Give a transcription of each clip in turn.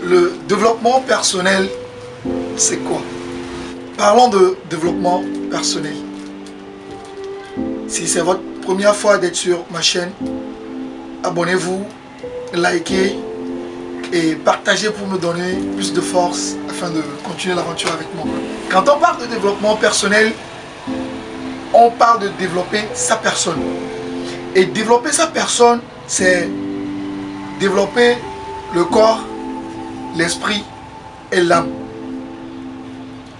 Le développement personnel, c'est quoi? Parlons de développement personnel. Si c'est votre première fois d'être sur ma chaîne, abonnez-vous, likez et partagez pour me donner plus de force afin de continuer l'aventure avec moi. Quand on parle de développement personnel, on parle de développer sa personne. Et développer sa personne, c'est développer le corps, l'esprit et l'âme.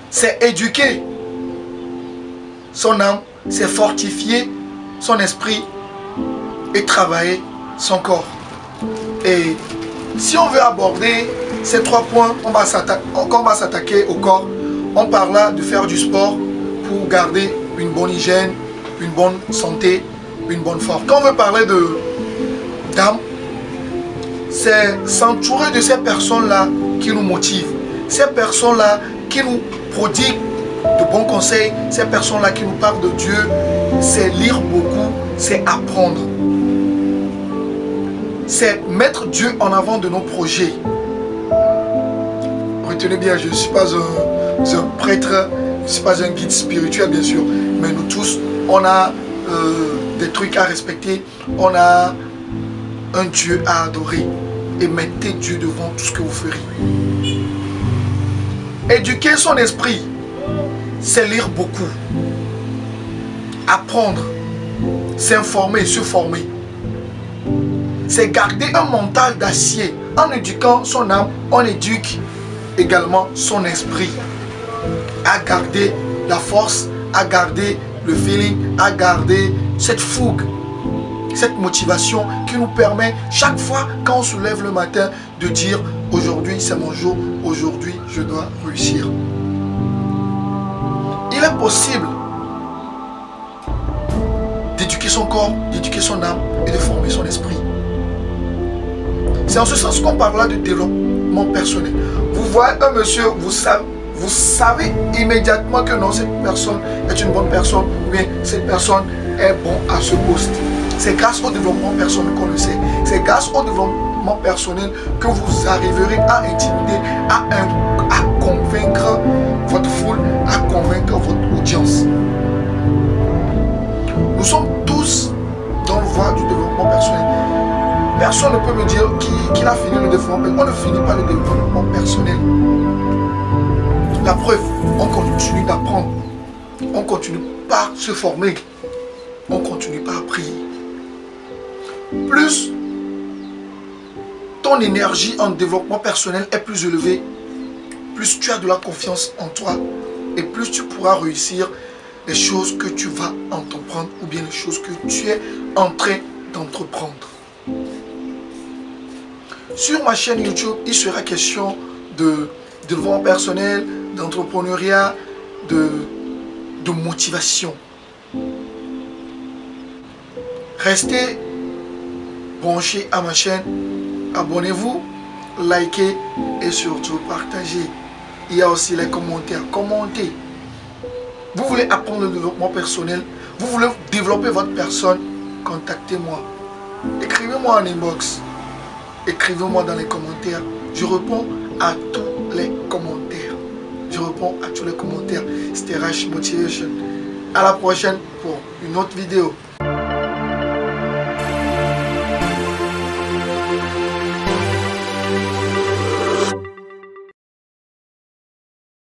C'est éduquer son âme, c'est fortifier son esprit et travailler son corps. Et si on veut aborder ces 3 points, on va s'attaquer au corps. On parlera de faire du sport pour garder une bonne hygiène, une bonne santé, une bonne forme. Quand on veut parler d'âme, c'est s'entourer de ces personnes-là qui nous motivent, ces personnes-là qui nous prodiguent de bons conseils, ces personnes-là qui nous parlent de Dieu. C'est lire beaucoup, c'est apprendre. C'est mettre Dieu en avant de nos projets. Retenez bien, je ne suis pas un prêtre, je ne suis pas un guide spirituel bien sûr, mais nous tous, on a des trucs à respecter, on a un Dieu à adorer. Et mettez Dieu devant tout ce que vous ferez. Éduquer son esprit, c'est lire beaucoup, apprendre, s'informer, se former. C'est garder un mental d'acier. En éduquant son âme, on éduque également son esprit. À garder la force, à garder le feeling, à garder cette fougue, cette motivation qui nous permet chaque fois quand on se lève le matin de dire aujourd'hui c'est mon jour, aujourd'hui je dois réussir. Il est possible d'éduquer son corps, d'éduquer son âme et de former son esprit. C'est en ce sens qu'on parle là de développement personnel. Vous voyez un monsieur, vous savez immédiatement que non, cette personne est une bonne personne ou bien cette personne est bon à ce poste. C'est grâce au développement personnel qu'on le sait. C'est grâce au développement personnel que vous arriverez à intimider, à convaincre votre foule, à convaincre votre audience. Nous sommes tous dans le voie du développement personnel. Personne ne peut me dire qu'il a fini le développement personnel. On ne finit pas le développement personnel. La preuve, on continue d'apprendre. On continue par se former. On continue par prier. Plus ton énergie en développement personnel est plus élevée, plus tu as de la confiance en toi et plus tu pourras réussir les choses que tu vas entreprendre ou bien les choses que tu es en train d'entreprendre. Sur ma chaîne YouTube, il sera question de développement personnel, d'entrepreneuriat, de motivation. Restez branchés à ma chaîne, abonnez-vous, likez et surtout partagez. Il y a aussi les commentaires, commentez. Vous voulez apprendre le développement personnel, vous voulez développer votre personne, contactez-moi. Écrivez-moi en inbox, écrivez-moi dans les commentaires. Je réponds à tous les commentaires. Je réponds à tous les commentaires. C'était Rash Motivation. À la prochaine pour une autre vidéo.